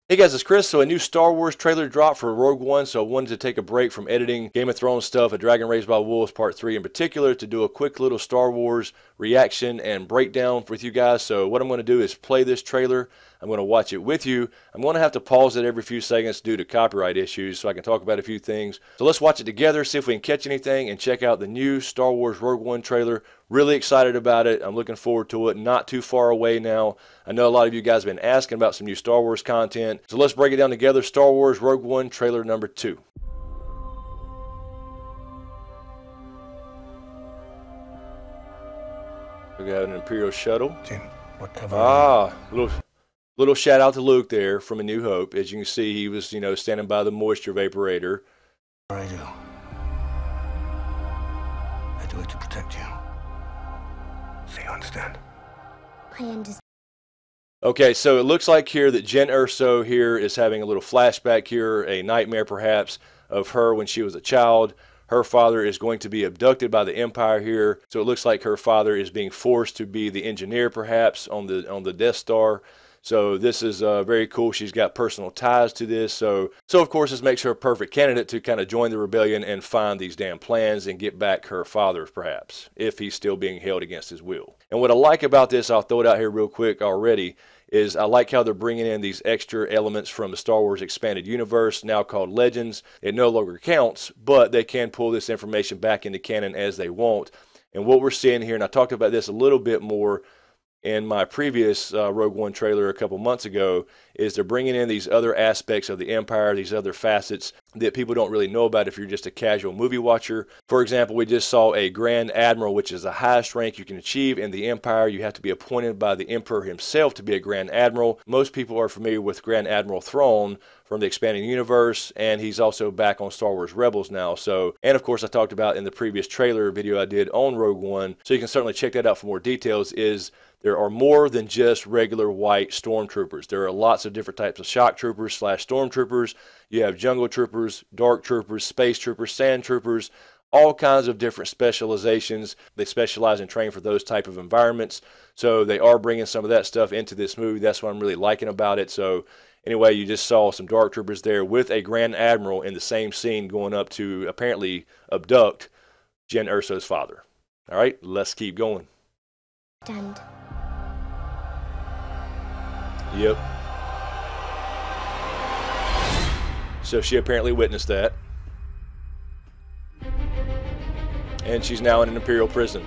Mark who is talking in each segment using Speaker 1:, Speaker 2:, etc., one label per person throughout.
Speaker 1: Hey guys, it's Chris. So a new Star Wars trailer dropped for Rogue One, so I wanted to take a break from editing Game of Thrones stuff, A Dragon Raised by Wolves Part 3 in particular, to do a quick little Star Wars reaction and breakdown with you guys. So what I'm going to do is play this trailer. I'm going to watch it with you. I'm going to have to pause it every few seconds due to copyright issues so I can talk about a few things. So let's watch it together, see if we can catch anything, and check out the new Star Wars Rogue One trailer. Really excited about it. I'm looking forward to it. Not too far away now. I know a lot of you guys have been asking about some new Star Wars content. So let's break it down together. Star Wars Rogue One trailer number 2. We got an Imperial shuttle.
Speaker 2: Jin, whatever.
Speaker 1: Little shout out to Luke there from A New Hope. As you can see, he was, standing by the moisture vaporator.
Speaker 2: I do it to protect you. So you understand?
Speaker 3: I understand.
Speaker 1: Okay, so it looks like here that Jyn Erso here is having a little flashback here, a nightmare perhaps, of her when she was a child. Her father is going to be abducted by the Empire here, so it looks like her father is being forced to be the engineer perhaps on the Death Star. So this is very cool. She's got personal ties to this. So of course this makes her a perfect candidate to kind of join the rebellion and find these damn plans and get back her father perhaps, if he's still being held against his will. And what I like about this, I'll throw it out here real quick already, is I like how they're bringing in these extra elements from the Star Wars Expanded Universe, now called Legends. It no longer counts, but they can pull this information back into canon as they want. And what we're seeing here, and I talked about this a little bit more in my previous Rogue One trailer a couple months ago, is they're bringing in these other aspects of the Empire, these other facets that people don't really know about if you're just a casual movie watcher. For example, we just saw a Grand Admiral, which is the highest rank you can achieve in the Empire. You have to be appointed by the Emperor himself to be a Grand Admiral. Most people are familiar with Grand Admiral Thrawn from the Expanding Universe, and he's also back on Star Wars Rebels now. And of course I talked about in the previous trailer video I did on Rogue One, so you can certainly check that out for more details, is there are more than just regular white stormtroopers. There are lots of different types of shock troopers / stormtroopers. You have jungle troopers, dark troopers, space troopers, sand troopers, all kinds of different specializations. They specialize and train for those type of environments. So they are bringing some of that stuff into this movie. That's what I'm really liking about it. So anyway, you just saw some dark troopers there with a Grand Admiral in the same scene going up to apparently abduct Jyn Erso's father. All right, let's keep going. Yep. So she apparently witnessed that. And she's now in an Imperial prison.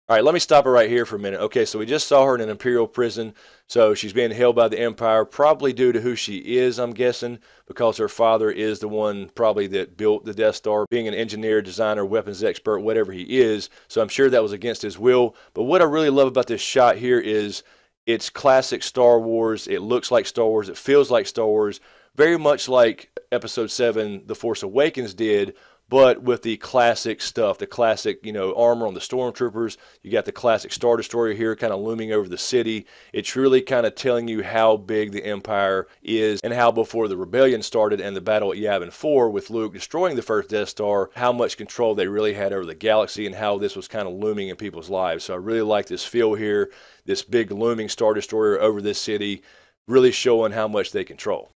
Speaker 1: All right, let me stop it right here for a minute. Okay, so we just saw her in an Imperial prison. So she's being held by the Empire, probably due to who she is, I'm guessing, because her father is the one probably that built the Death Star, being an engineer, designer, weapons expert, whatever he is. So I'm sure that was against his will. But what I really love about this shot here is it's classic Star Wars. It looks like Star Wars. It feels like Star Wars. Very much like Episode 7, The Force Awakens did, but with the classic stuff, the classic, armor on the stormtroopers. You got the classic Star Destroyer here kind of looming over the city. It's really kind of telling you how big the Empire is and how before the rebellion started and the battle at Yavin 4 with Luke destroying the first Death Star, how much control they really had over the galaxy and how this was kind of looming in people's lives. So I really like this feel here, this big looming Star Destroyer over this city, really showing how much they control.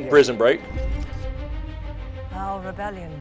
Speaker 1: Prison Break.
Speaker 4: Our rebellion.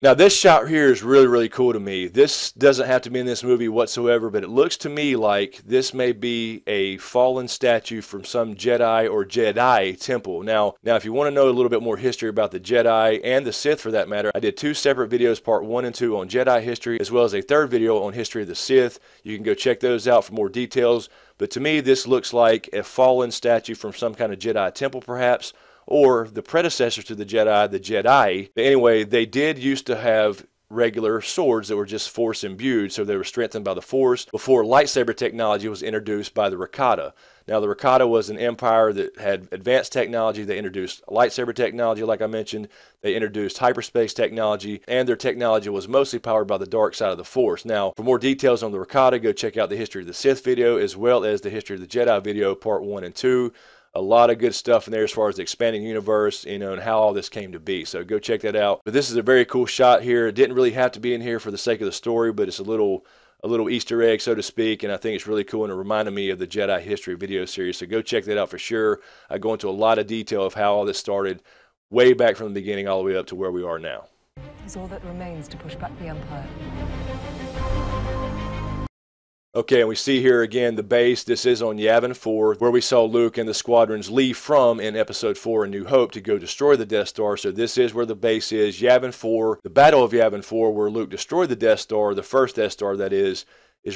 Speaker 1: Now this shot here is really, really cool to me. This doesn't have to be in this movie whatsoever, but it looks to me like this may be a fallen statue from some Jedi or Jedi temple. Now if you want to know a little bit more history about the Jedi and the Sith for that matter, I did 2 separate videos, part 1 and 2 on Jedi history, as well as a 3rd video on history of the Sith. You can go check those out for more details. But to me, this looks like a fallen statue from some kind of Jedi temple perhaps, or the predecessor to the Jedi, the Jedi. But anyway, they did used to have regular swords that were just force imbued, so they were strengthened by the force before lightsaber technology was introduced by the Rakata. Now the Rakata was an empire that had advanced technology. They introduced lightsaber technology, like I mentioned. They introduced hyperspace technology, and their technology was mostly powered by the dark side of the Force. Now, for more details on the Rakata, go check out the History of the Sith video, as well as the History of the Jedi video, part 1 and 2. A lot of good stuff in there as far as the expanding universe, you know, and how all this came to be. So go check that out. But this is a very cool shot here. It didn't really have to be in here for the sake of the story, but it's a little Easter egg, so to speak, and I think it's really cool, and it reminded me of the Jedi History video series. So go check that out for sure. I go into a lot of detail of how all this started way back from the beginning all the way up to where we are now.
Speaker 4: Is all that remains to push back the Empire.
Speaker 1: Okay, and we see here again the base. This is on Yavin 4, where we saw Luke and the squadrons leave from in Episode 4, A New Hope, to go destroy the Death Star. So this is where the base is, Yavin 4. The Battle of Yavin 4, where Luke destroyed the Death Star, the first Death Star that is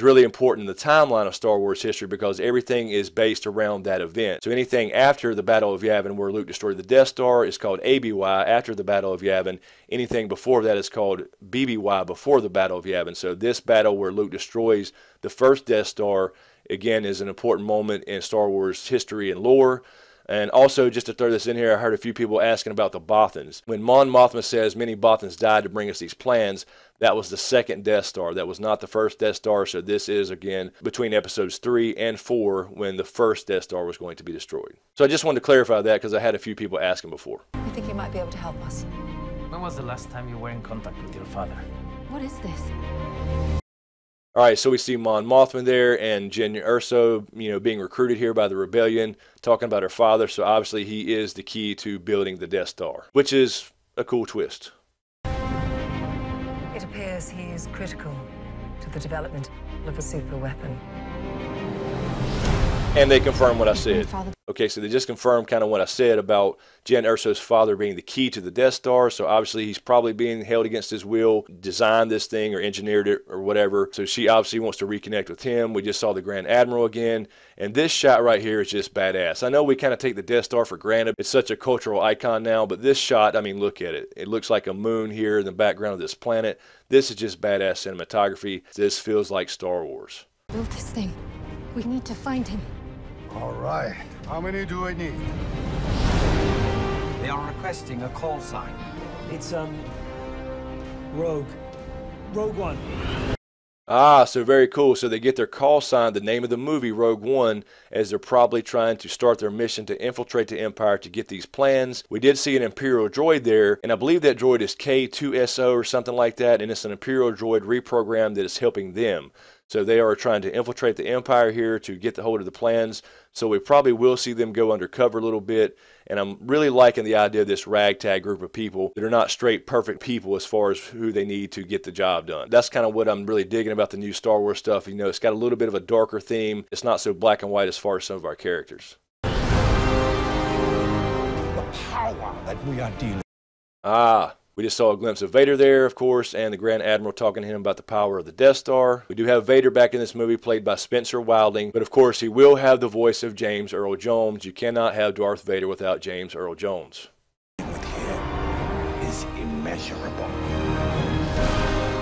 Speaker 1: really important in the timeline of Star Wars history because everything is based around that event. So anything after the Battle of Yavin where Luke destroyed the Death Star is called ABY after the Battle of Yavin. Anything before that is called BBY before the Battle of Yavin. So this battle where Luke destroys the first Death Star, again, is an important moment in Star Wars history and lore. And also, just to throw this in here, I heard a few people asking about the Bothans. When Mon Mothma says many Bothans died to bring us these plans, that was the second Death Star. That was not the first Death Star. So this is, again, between episodes 3 and 4 when the first Death Star was going to be destroyed. So I just wanted to clarify that because I had a few people asking before.
Speaker 4: I think you might be able to help us.
Speaker 3: When was the last time you were in contact with your father?
Speaker 4: What is this?
Speaker 1: All right, so we see Mon Mothma there and Jyn Erso, you know, being recruited here by the rebellion, talking about her father. So obviously he is the key to building the Death Star, which is a cool twist.
Speaker 4: It appears he is critical to the development of a super weapon.
Speaker 1: And they confirm what I said. Okay, so they just confirmed kind of what I said about Jyn Erso's father being the key to the Death Star. So obviously he's probably being held against his will, designed this thing or engineered it or whatever. So she obviously wants to reconnect with him. We just saw the Grand Admiral again. And this shot right here is just badass. I know we kind of take the Death Star for granted. It's such a cultural icon now. But this shot, I mean, look at it. It looks like a moon here in the background of this planet. This is just badass cinematography. This feels like Star Wars.
Speaker 5: Build this thing. We need to find him.
Speaker 2: All right. How many do I need?
Speaker 3: They are requesting a call sign.
Speaker 6: It's, Rogue. Rogue One.
Speaker 1: Ah, so very cool. So they get their call sign, the name of the movie, Rogue One, as they're probably trying to start their mission to infiltrate the Empire to get these plans. We did see an Imperial droid there, and I believe that droid is K2SO or something like that, and it's an Imperial droid reprogrammed that is helping them. So they are trying to infiltrate the Empire here to get the hold of the plans. So we probably will see them go undercover a little bit. And I'm really liking the idea of this ragtag group of people that are not straight perfect people as far as who they need to get the job done. That's kind of what I'm really digging about the new Star Wars stuff. You know, it's got a little bit of a darker theme. It's not so black and white as far as some of our characters.
Speaker 2: The power that we are dealing with.
Speaker 1: Ah. We just saw a glimpse of Vader there, of course, and the Grand Admiral talking to him about the power of the Death Star. We do have Vader back in this movie, played by Spencer Wilding, but of course he will have the voice of James Earl Jones. You cannot have Darth Vader without James Earl Jones.
Speaker 2: With him is immeasurable.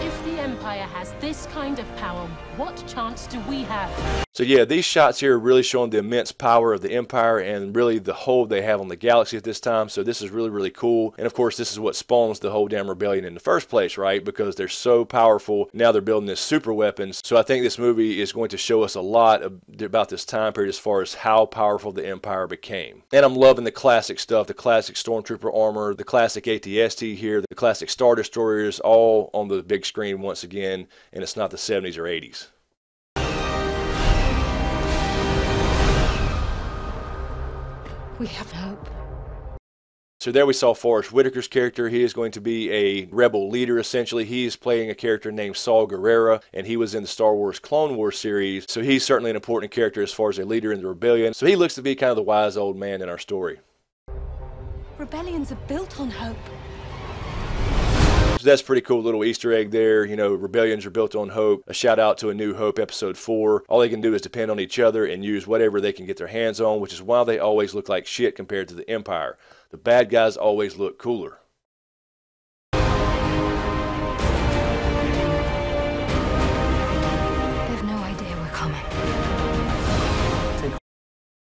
Speaker 5: If the Empire has this kind of power, what chance do we have?
Speaker 1: So yeah, these shots here are really showing the immense power of the Empire and really the hold they have on the galaxy at this time. So this is really, really cool. And of course, this is what spawns the whole damn rebellion in the first place, right? Because they're so powerful. Now they're building this super weapons. So I think this movie is going to show us a lot about this time period as far as how powerful the Empire became. And I'm loving the classic stuff, the classic Stormtrooper armor, the classic AT-ST here, the classic Star Destroyers, all on the big screen once again. And it's not the 70s or 80s.
Speaker 5: We have hope.
Speaker 1: So there we saw Forrest Whitaker's character. He is going to be a rebel leader, essentially. He is playing a character named Saul Guerrera, and he was in the Star Wars Clone Wars series. So he's certainly an important character as far as a leader in the rebellion. So he looks to be kind of the wise old man in our story.
Speaker 5: Rebellions are built on hope.
Speaker 1: So that's a pretty cool little Easter egg there. You know, rebellions are built on hope. A shout out to A New Hope episode 4. All they can do is depend on each other and use whatever they can get their hands on, which is why they always look like shit compared to the Empire. The bad guys always look cooler.
Speaker 5: They have no idea we're coming.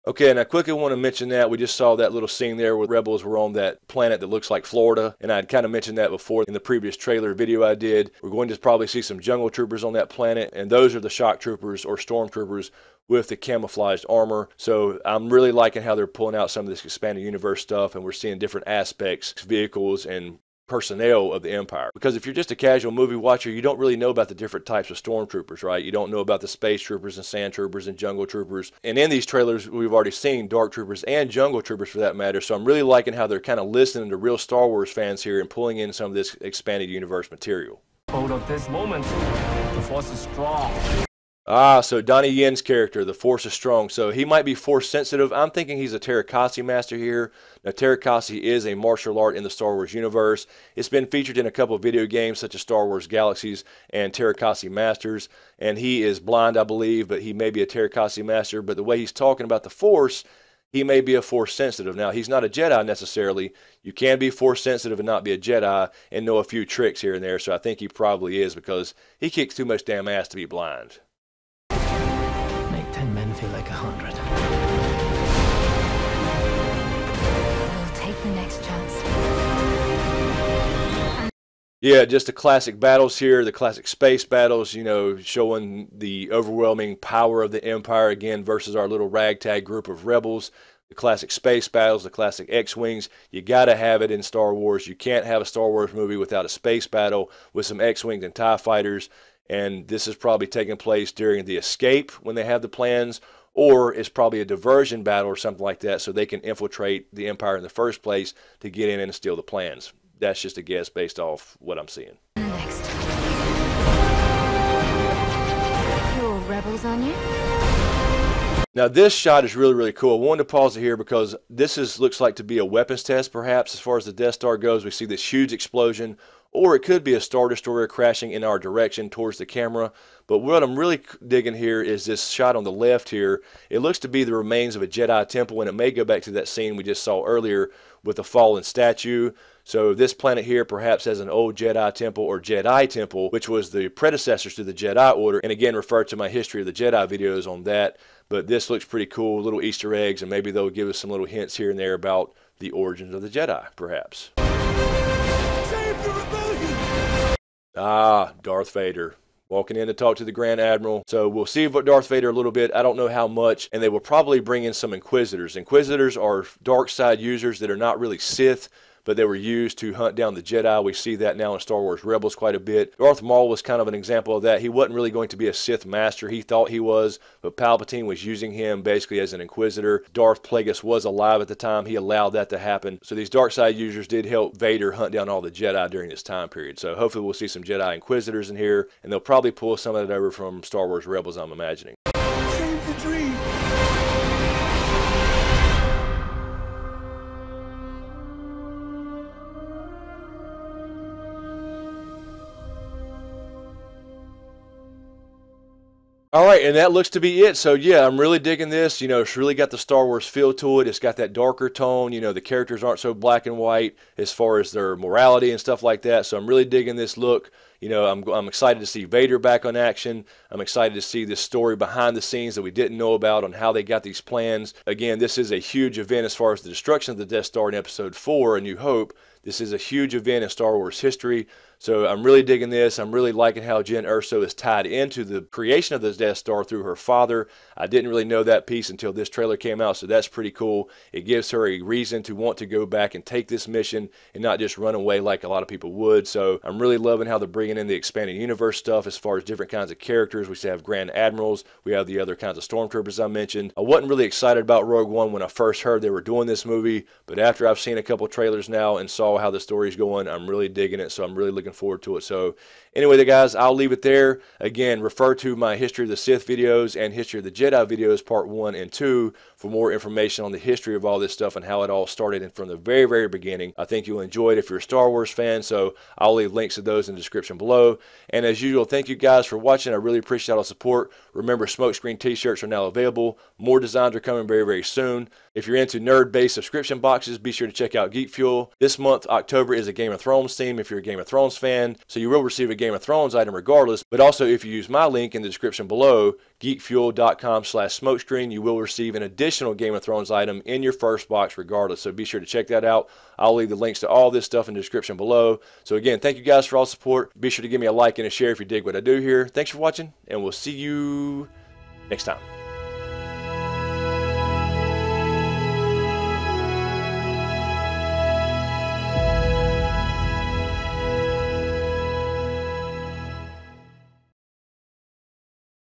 Speaker 1: Okay, and I quickly want to mention that we just saw that little scene there where Rebels were on that planet that looks like Florida, and I'd kind of mentioned that before in the previous trailer video I did. We're going to probably see some jungle troopers on that planet, and those are the shock troopers or stormtroopers with the camouflaged armor. So I'm really liking how they're pulling out some of this expanded universe stuff, and we're seeing different aspects, vehicles, and personnel of the Empire. Because if you're just a casual movie watcher, you don't really know about the different types of stormtroopers, right? You don't know about the space troopers and sand troopers and jungle troopers. And in these trailers, we've already seen dark troopers and jungle troopers for that matter. So I'm really liking how they're kind of listening to real Star Wars fans here and pulling in some of this expanded universe material.
Speaker 3: Hold of this moment. The Force is strong.
Speaker 1: Ah, so Donnie Yen's character, the Force is strong. So he might be Force sensitive. I'm thinking he's a Terakasi master here. Now, Terakasi is a martial art in the Star Wars universe. It's been featured in a couple of video games such as Star Wars Galaxies and Terakasi Masters. And he is blind, I believe, but he may be a Terakasi master. But the way he's talking about the Force, he may be a Force sensitive. Now, he's not a Jedi necessarily. You can be Force sensitive and not be a Jedi and know a few tricks here and there. So I think he probably is because he kicks too much damn ass to be blind.
Speaker 3: 10 men feel like 100.
Speaker 7: We'll take the next chance.
Speaker 1: Yeah, just the classic battles here, the classic space battles, you know, showing the overwhelming power of the Empire again versus our little ragtag group of rebels. The classic space battles, the classic X-Wings. You got to have it in Star Wars. You can't have a Star Wars movie without a space battle with some X-Wings and TIE fighters. And this is probably taking place during the escape when they have the plans, or it's probably a diversion battle or something like that so they can infiltrate the Empire in the first place to get in and steal the plans. That's just a guess based off what I'm seeing.
Speaker 7: Next. You're rebels, aren't you?
Speaker 1: Now this shot is really, really cool. I wanted to pause it here because this looks like to be a weapons test perhaps as far as the Death Star goes. We see this huge explosion, or it could be a Star Destroyer crashing in our direction towards the camera. But what I'm really digging here is this shot on the left here. It looks to be the remains of a Jedi temple, and it may go back to that scene we just saw earlier with the fallen statue. So this planet here perhaps has an old Jedi temple or Jedi temple, which was the predecessors to the Jedi Order. And again, refer to my History of the Jedi videos on that. But this looks pretty cool, little Easter eggs, and maybe they'll give us some little hints here and there about the origins of the Jedi, perhaps.
Speaker 6: Save the rebellion!
Speaker 1: Ah, Darth Vader. Walking in to talk to the Grand Admiral. So we'll see what Darth Vader a little bit. I don't know how much. And they will probably bring in some Inquisitors. Inquisitors are dark side users that are not really Sith, but they were used to hunt down the Jedi. We see that now in Star Wars Rebels quite a bit. Darth Maul was kind of an example of that. He wasn't really going to be a Sith master. He thought he was, but Palpatine was using him basically as an Inquisitor. Darth Plagueis was alive at the time. He allowed that to happen. So these dark side users did help Vader hunt down all the Jedi during this time period. So hopefully we'll see some Jedi Inquisitors in here, and they'll probably pull some of that over from Star Wars Rebels, I'm imagining.
Speaker 6: Save the dream!
Speaker 1: All right, and that looks to be it. So yeah, I'm really digging this. You know, it's really got the Star Wars feel to it. It's got that darker tone. You know, the characters aren't so black and white as far as their morality and stuff like that. So I'm really digging this look. You know, I'm excited to see Vader back on action. I'm excited to see this story behind the scenes that we didn't know about on how they got these plans. Again, this is a huge event as far as the destruction of the Death Star in Episode 4, A New Hope. This is a huge event in Star Wars history. So I'm really digging this. I'm really liking how Jyn Erso is tied into the creation of the Death Star through her father. I didn't really know that piece until this trailer came out, so that's pretty cool. It gives her a reason to want to go back and take this mission and not just run away like a lot of people would. So I'm really loving how they're bringing in the expanded universe stuff as far as different kinds of characters. We have Grand Admirals. We have the other kinds of stormtroopers I mentioned. I wasn't really excited about Rogue One when I first heard they were doing this movie, but after I've seen a couple trailers now and saw how the story's going, I'm really digging it, so I'm really looking forward to it. So anyway, guys, I'll leave it there. Again, refer to my History of the Sith videos and History of the Jedi videos, part 1 and 2, for more information on the history of all this stuff and how it all started and from the very, very beginning. I think you'll enjoy it if you're a Star Wars fan, so I'll leave links to those in the description below. And as usual, thank you guys for watching. I really appreciate all the support. Remember, Smokescreen t-shirts are now available. More designs are coming very, very soon. If you're into nerd-based subscription boxes, be sure to check out Geek Fuel. This month, October, is a Game of Thrones theme. If you're a Game of Thrones Thrones fan, so you will receive a Game of Thrones item regardless. But also, if you use my link in the description below, geekfuel.com/smokescreen, you will receive an additional Game of Thrones item in your first box regardless. So be sure to check that out. I'll leave the links to all this stuff in the description below. So again, thank you guys for all the support. Be sure to give me a like and a share if you dig what I do here. Thanks for watching, and we'll see you next time.